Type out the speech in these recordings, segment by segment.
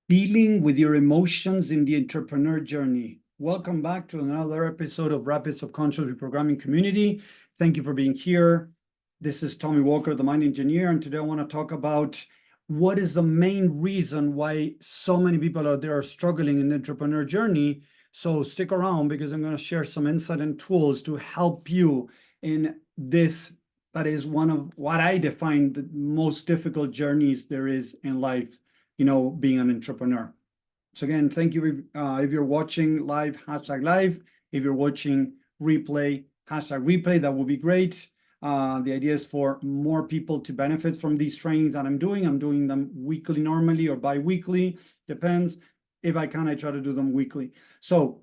Dealing with your emotions in the entrepreneur journey. Welcome back to another episode of Rapid Subconscious Reprogramming Community. Thank you for being here. This is Tommy Walker, the Mind Engineer, and today I want to talk about what is the main reason why so many people out there are struggling in the entrepreneur journey. So stick around because I'm going to share some insight and tools to help you in this. That is one of what I define the most difficult journeys there is in life, being an entrepreneur. So again, thank you. If you're watching live, hashtag live. If you're watching replay, hashtag replay, that would be great. The idea is for more people to benefit from these trainings that I'm doing. I'm doing them weekly normally or bi-weekly, depends. If I can, I try to do them weekly. So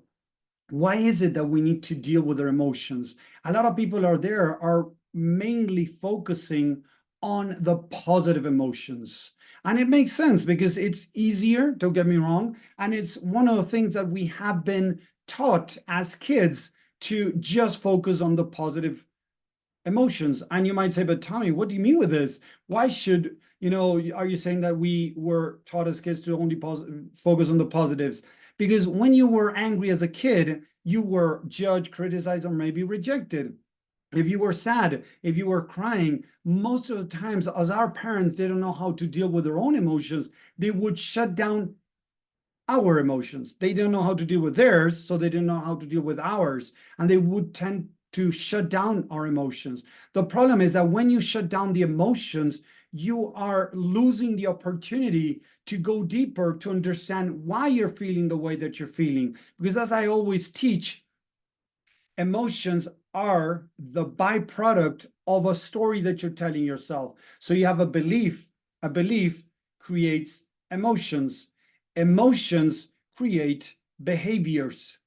why is it that we need to deal with our emotions? A lot of people out there are mainly focusing on the positive emotions. And it makes sense because it's easier, don't get me wrong. And it's one of the things that we have been taught as kids to just focus on the positive emotions. And you might say, but Tommy, what do you mean with this? Why should, are you saying that we were taught as kids to only focus on the positives? Because when you were angry as a kid, you were judged, criticized, or maybe rejected. If you were sad, if you were crying, most of the times, as our parents, they don't know how to deal with their own emotions, they would shut down our emotions. They don't know how to deal with theirs, so they don't know how to deal with ours. And they would tend to shut down our emotions. The problem is that when you shut down the emotions, you are losing the opportunity to go deeper to understand why you're feeling the way that you're feeling. Because as I always teach, emotions are the byproduct of a story that you're telling yourself. So you have a belief creates emotions. Emotions create behaviors.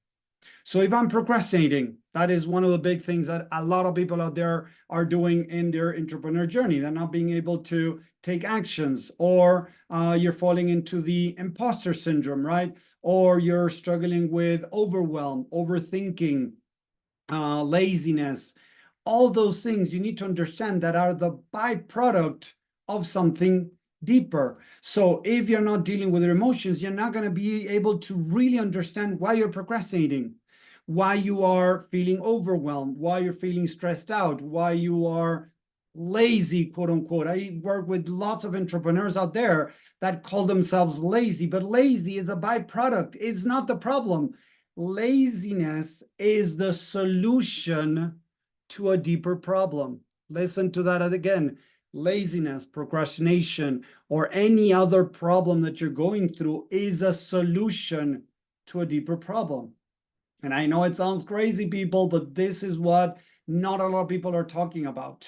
So if I'm procrastinating, that is one of the big things that a lot of people out there are doing in their entrepreneur journey. They're not being able to take actions, or you're falling into the imposter syndrome, right? Or you're struggling with overwhelm, overthinking, laziness. All those things you need to understand that are the byproduct of something deeper. So if you're not dealing with your emotions, you're not going to be able to really understand why you're procrastinating, why you are feeling overwhelmed, why you're feeling stressed out, why you are lazy, quote unquote. I work with lots of entrepreneurs out there that call themselves lazy, but lazy is a byproduct. It's not the problem. Laziness is the solution to a deeper problem. Listen to that again. Laziness, procrastination, or any other problem that you're going through is a solution to a deeper problem. And I know it sounds crazy, people, but this is what not a lot of people are talking about.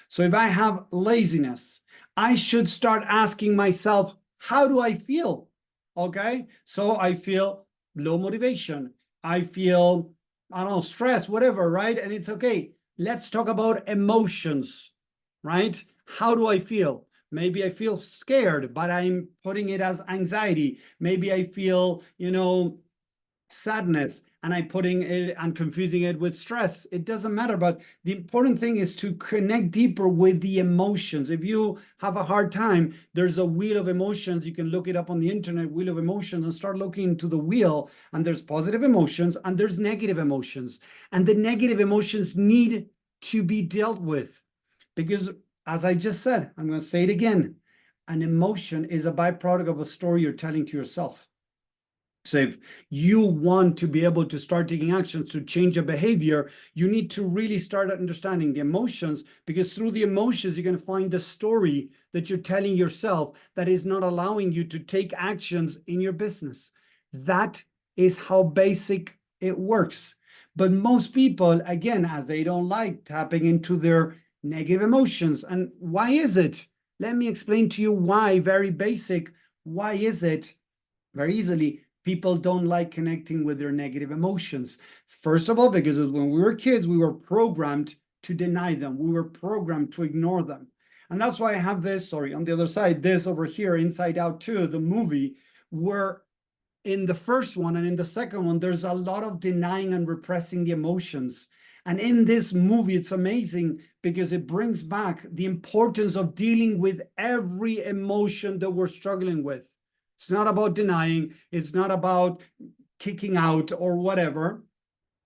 So if I have laziness, I should start asking myself, how do I feel? Okay, so I feel low motivation. I feel, I don't know, stress, whatever, right? And it's okay. Let's talk about emotions, right? How do I feel? Maybe I feel scared, but I'm putting it as anxiety. Maybe I feel, sadness, and I'm putting it and confusing it with stress. It doesn't matter, but the important thing is to connect deeper with the emotions. If you have a hard time, there's a wheel of emotions. You can look it up on the internet, wheel of emotions, and start looking into the wheel. And there's positive emotions and there's negative emotions. And the negative emotions need to be dealt with because, as I just said, I'm going to say it again, an emotion is a byproduct of a story you're telling to yourself. So if you want to be able to start taking actions to change a behavior, you need to really start understanding the emotions, because through the emotions, you can find the story that you're telling yourself that is not allowing you to take actions in your business. That is how basic it works. But most people, again, as they don't like tapping into their negative emotions. And why is it? Let me explain to you why, very basic. Why is it? Very easily, people don't like connecting with their negative emotions. First of all, because when we were kids, we were programmed to deny them. We were programmed to ignore them. And that's why I have this, sorry, on the other side, this over here, Inside Out 2, the movie, where in the first one and in the second one, there's a lot of denying and repressing the emotions. And in this movie, it's amazing because it brings back the importance of dealing with every emotion that we're struggling with. It's not about denying. It's not about kicking out or whatever.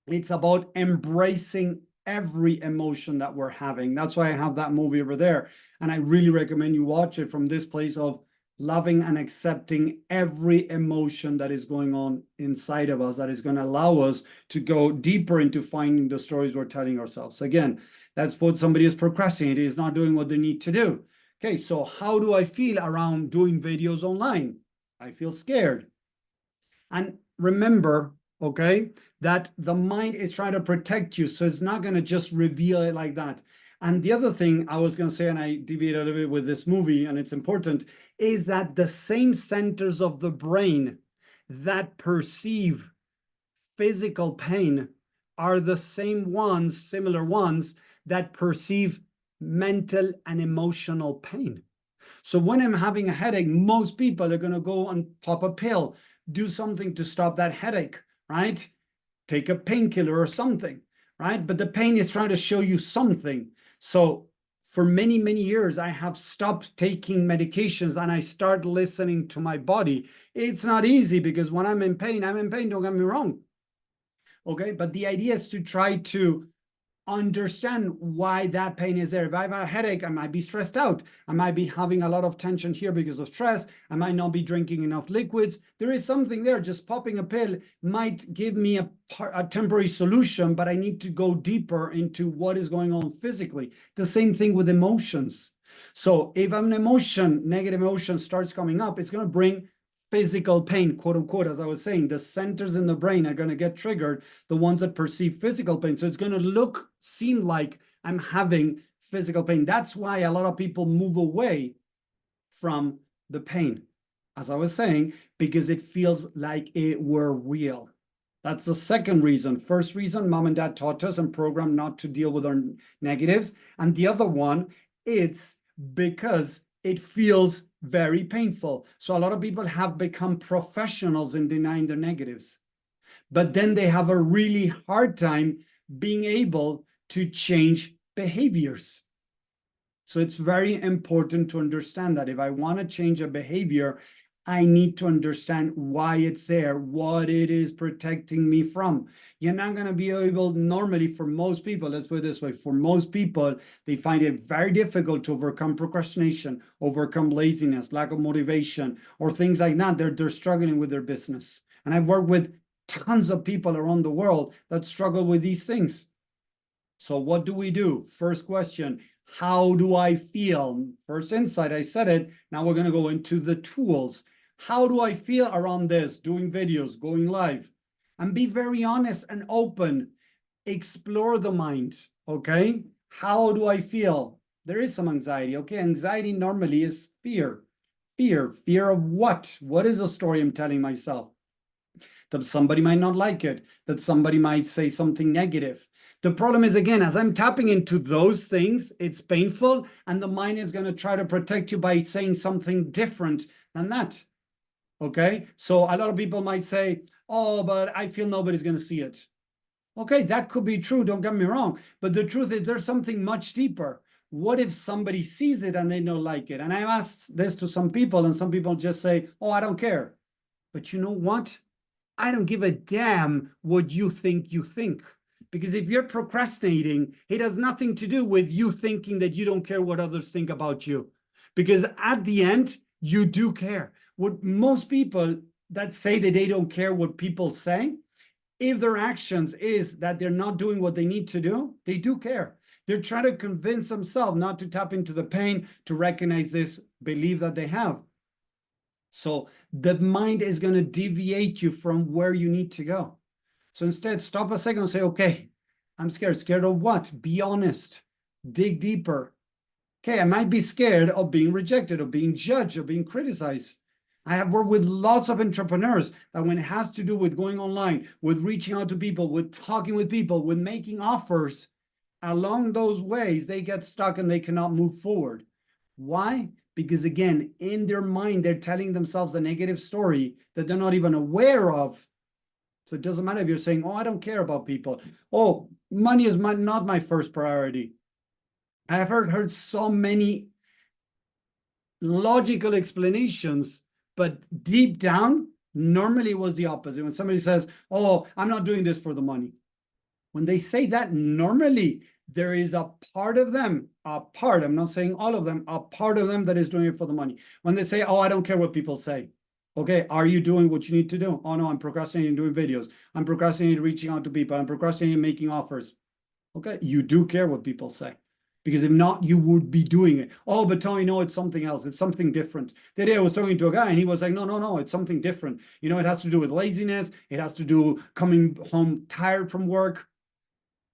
It's about embracing every emotion that we're having. That's why I have that movie over there. And I really recommend you watch it from this place of loving and accepting every emotion that is going on inside of us, that is going to allow us to go deeper into finding the stories we're telling ourselves. Again, that's what somebody is procrastinating, is not doing what they need to do. Okay, so how do I feel around doing videos online? I feel scared. And remember, okay, that the mind is trying to protect you, so it's not going to just reveal it like that. And the other thing I was going to say, and I deviate a little bit with this movie, and it's important, is that the same centers of the brain that perceive physical pain are the same ones, similar ones, that perceive mental and emotional pain. So when I'm having a headache, most people are going to go and pop a pill, do something to stop that headache, right? Take a painkiller or something, right? But the pain is trying to show you something. So for many, many years, I have stopped taking medications and I start listening to my body. It's not easy because when I'm in pain, don't get me wrong. Okay, but the idea is to try to understand why that pain is there. If I have a headache, I might be stressed out. I might be having a lot of tension here because of stress. I might not be drinking enough liquids. There is something there. Just popping a pill might give me a temporary solution, but I need to go deeper into what is going on physically. The same thing with emotions. So if an emotion, negative emotion starts coming up, it's going to bring physical pain, quote unquote. As I was saying, the centers in the brain are going to get triggered, the ones that perceive physical pain. So it's going to seem like I'm having physical pain. That's why a lot of people move away from the pain, as I was saying, because it feels like it were real. That's the second reason. First reason, mom and dad taught us and programmed not to deal with our negatives. And the other one, it's because it feels very painful. So a lot of people have become professionals in denying their negatives, but then they have a really hard time being able to change behaviors. So it's very important to understand that if I want to change a behavior, I need to understand why it's there, what it is protecting me from. You're not going to be able, normally for most people, let's put it this way, for most people, they find it very difficult to overcome procrastination, overcome laziness, lack of motivation, or things like that. They're struggling with their business. And I've worked with tons of people around the world that struggle with these things. So what do we do? First question, how do I feel? First insight, I said it. Now we're going to go into the tools. How do I feel around this, doing videos, going live? And be very honest and open. Explore the mind, okay? How do I feel? There is some anxiety, okay? Anxiety normally is fear. Fear of what? What is the story I'm telling myself? That somebody might not like it, that somebody might say something negative. The problem is, again, as I'm tapping into those things, it's painful, and the mind is going to try to protect you by saying something different than that. Okay, so a lot of people might say, oh, but I feel nobody's going to see it. Okay, that could be true, don't get me wrong, but the truth is there's something much deeper. What if somebody sees it and they don't like it? And I've asked this to some people, and some people just say, oh, I don't care. But you know what? I don't give a damn what you think you think. Because if you're procrastinating, it has nothing to do with you thinking that you don't care what others think about you. Because at the end, you do care. What most people that say that they don't care what people say, if their actions is that they're not doing what they need to do, they do care. They're trying to convince themselves not to tap into the pain, to recognize this belief that they have. So the mind is going to deviate you from where you need to go. So instead, stop a second and say, okay, I'm scared. Scared of what? Be honest. Dig deeper. Okay, I might be scared of being rejected, of being judged, of being criticized. I have worked with lots of entrepreneurs that when it has to do with going online, with reaching out to people, with talking with people, with making offers, along those ways, they get stuck and they cannot move forward. Why? Because again, in their mind, they're telling themselves a negative story that they're not even aware of. So it doesn't matter if you're saying, oh, I don't care about people. Oh, money is not my first priority. I have heard so many logical explanations But deep down, normally it was the opposite. When somebody says, oh, I'm not doing this for the money. When they say that, normally there is a part of them, I'm not saying all of them, a part of them that is doing it for the money. When they say, oh, I don't care what people say. Okay, are you doing what you need to do? Oh no, I'm procrastinating doing videos. I'm procrastinating reaching out to people. I'm procrastinating making offers. Okay, you do care what people say. Because if not, you would be doing it. Oh, but Tony, no, it's something else. It's something different. The day I was talking to a guy and he was like, no, it's something different. You know, it has to do with laziness. It has to do coming home tired from work.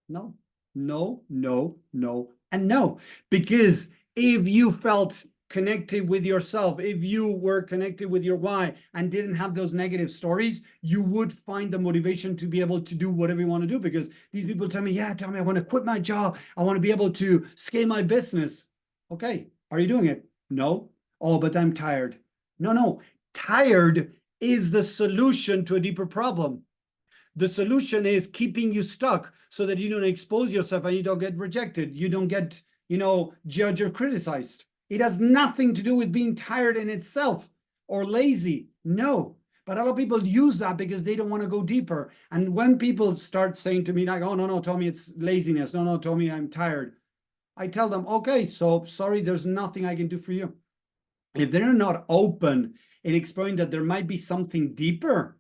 No, no, no, no, and no. Because if you felt connected with yourself, if you were connected with your why and didn't have those negative stories, you would find the motivation to be able to do whatever you want to do. Because these people tell me, yeah, Tommy, I want to quit my job. I want to be able to scale my business. Okay, are you doing it? No. Oh, but I'm tired. No. Tired is the solution to a deeper problem. The solution is keeping you stuck so that you don't expose yourself and you don't get rejected. You don't get, judged or criticized. It has nothing to do with being tired in itself or lazy. No. But a lot of people use that because they don't want to go deeper. And when people start saying to me, like, oh, no, Tommy, it's laziness. No, Tommy, I'm tired. I tell them, okay, so sorry, there's nothing I can do for you. If they're not open in exploring that there might be something deeper,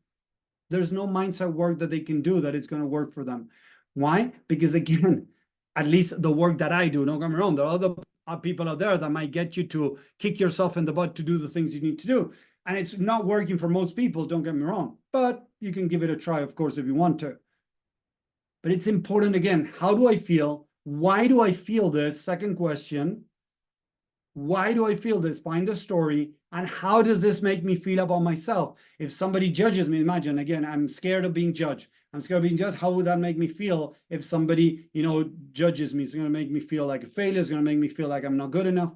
there's no mindset work that they can do that it's going to work for them. Why? Because again, at least the work that I do, don't get me wrong, there are other people out there that might get you to kick yourself in the butt to do the things you need to do. And it's not working for most people, don't get me wrong, but you can give it a try, of course, if you want to. But it's important, again, how do I feel? Why do I feel this? Second question. Why do I feel this? Find a story. And how does this make me feel about myself? If somebody judges me, imagine, again, I'm scared of being judged. I'm scared of being judged. How would that make me feel if somebody, judges me? It's going to make me feel like a failure. It's going to make me feel like I'm not good enough.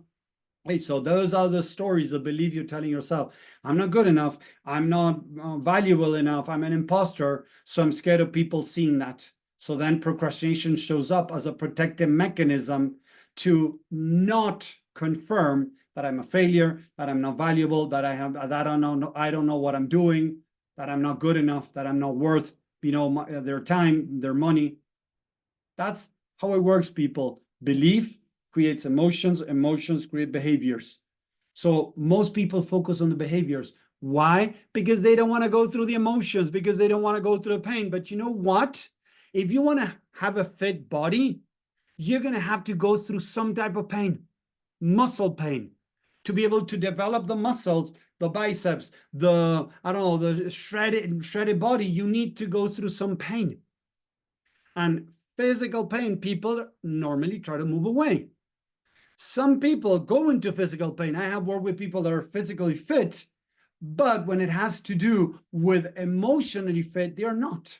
Hey, so those are the stories, the belief you're telling yourself. I'm not good enough. I'm not valuable enough. I'm an imposter. So I'm scared of people seeing that. So then procrastination shows up as a protective mechanism to not confirm that I'm a failure, that I'm not valuable, that I don't know what I'm doing, that I'm not good enough, that I'm not worth, their time, their money. That's how it works, people. Belief creates emotions, emotions create behaviors. So most people focus on the behaviors. Why? Because they don't want to go through the emotions, because they don't want to go through the pain. But you know what? If you want to have a fit body, you're going to have to go through some type of pain, muscle pain, to be able to develop the muscles, the biceps, the shredded body. You need to go through some pain. And physical pain, people normally try to move away. Some people go into physical pain. I have worked with people that are physically fit, but when it has to do with emotionally fit, they are not.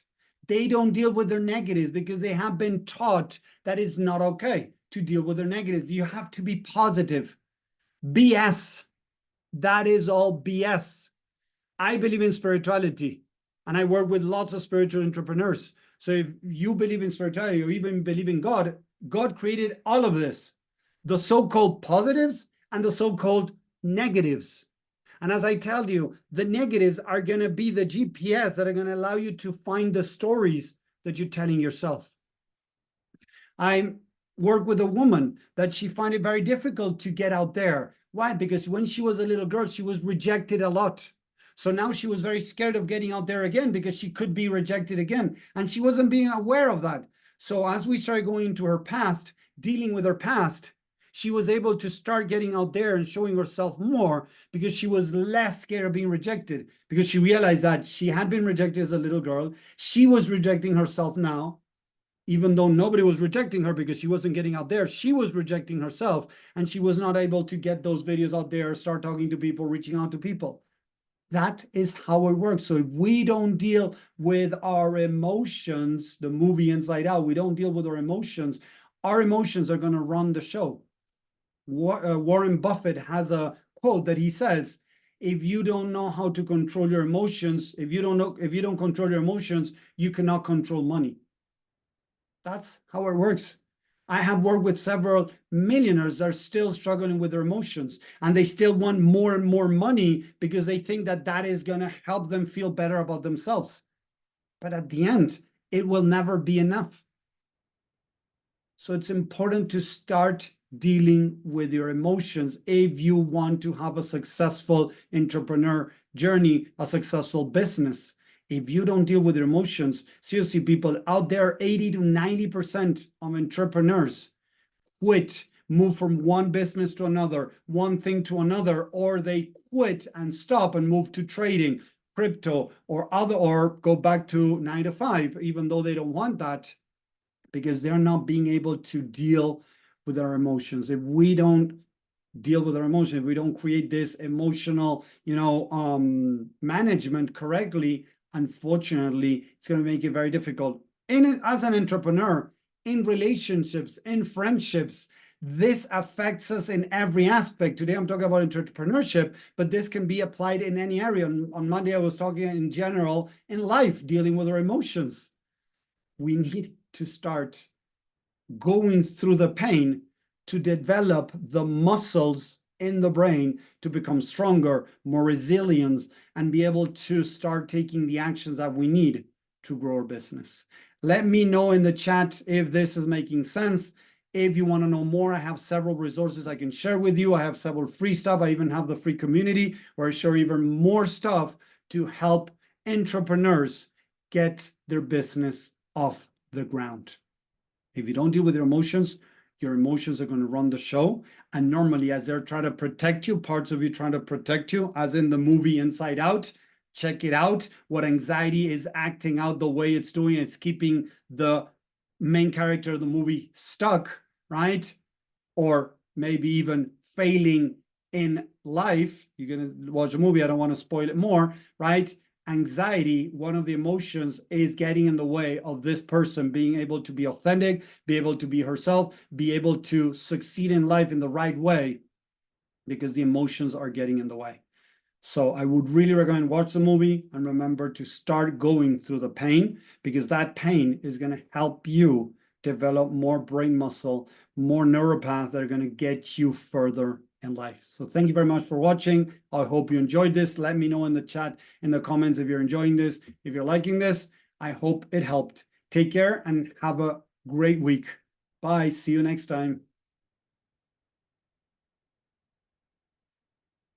They don't deal with their negatives because they have been taught that it's not okay to deal with their negatives. You have to be positive. BS. That is all BS. I believe in spirituality, and I work with lots of spiritual entrepreneurs. So if you believe in spirituality or even believe in God, God created all of this, the so-called positives and the so-called negatives. And as I tell you, the negatives are going to be the GPS that are going to allow you to find the stories that you're telling yourself. I work with a woman that she found it very difficult to get out there. Why? Because when she was a little girl, she was rejected a lot. So now she was very scared of getting out there again because she could be rejected again. And she wasn't being aware of that. So as we started going into her past, dealing with her past, she was able to start getting out there and showing herself more because she was less scared of being rejected, because she realized that she had been rejected as a little girl. She was rejecting herself now, even though nobody was rejecting her because she wasn't getting out there. She was rejecting herself, and she was not able to get those videos out there, start talking to people, reaching out to people. That is how it works. So if we don't deal with our emotions, the movie Inside Out, we don't deal with our emotions are going to run the show. Warren Buffett has a quote that he says, if you don't know how to control your emotions, if you don't control your emotions, you cannot control money. That's how it works. I have worked with several millionaires that are still struggling with their emotions, and they still want more and more money because they think that that is going to help them feel better about themselves. But at the end, it will never be enough. So it's important to start dealing with your emotions if you want to have a successful entrepreneur journey, a successful business. If you don't deal with your emotions, seriously, people out there, 80 to 90% of entrepreneurs quit, move from one business to another, one thing to another, or they quit and stop and move to trading, crypto, or other, or go back to 9 to 5, even though they don't want that, because they're not being able to deal with our emotions. If we don't deal with our emotions, if we don't create this emotional, management correctly, unfortunately, it's going to make it very difficult. As an entrepreneur, in relationships, in friendships, this affects us in every aspect. Today, I'm talking about entrepreneurship, but this can be applied in any area. On Monday, I was talking in general in life, dealing with our emotions. We need to start going through the pain to develop the muscles in the brain to become stronger, more resilient, and be able to start taking the actions that we need to grow our business. Let me know in the chat if this is making sense. If you want to know more, I have several resources I can share with you. I have several free stuff. I even have the free community where I share even more stuff to help entrepreneurs get their business off the ground. If you don't deal with your emotions are going to run the show. And normally, as they're trying to protect you, parts of you trying to protect you, as in the movie Inside Out, check it out. What anxiety is acting out the way it's doing, it's keeping the main character of the movie stuck, right? Or maybe even failing in life. You're going to watch a movie. I don't want to spoil it more, right? Anxiety, one of the emotions, is getting in the way of this person being able to be authentic, be able to be herself, be able to succeed in life in the right way, because the emotions are getting in the way. So I would really recommend watch the movie and remember to start going through the pain, because that pain is going to help you develop more brain muscle, more neuropaths that are going to get you further in life. So thank you very much for watching. I hope you enjoyed this. Let me know in the chat, in the comments, if you're enjoying this, if you're liking this. I hope it helped. Take care and have a great week. Bye. See you next time.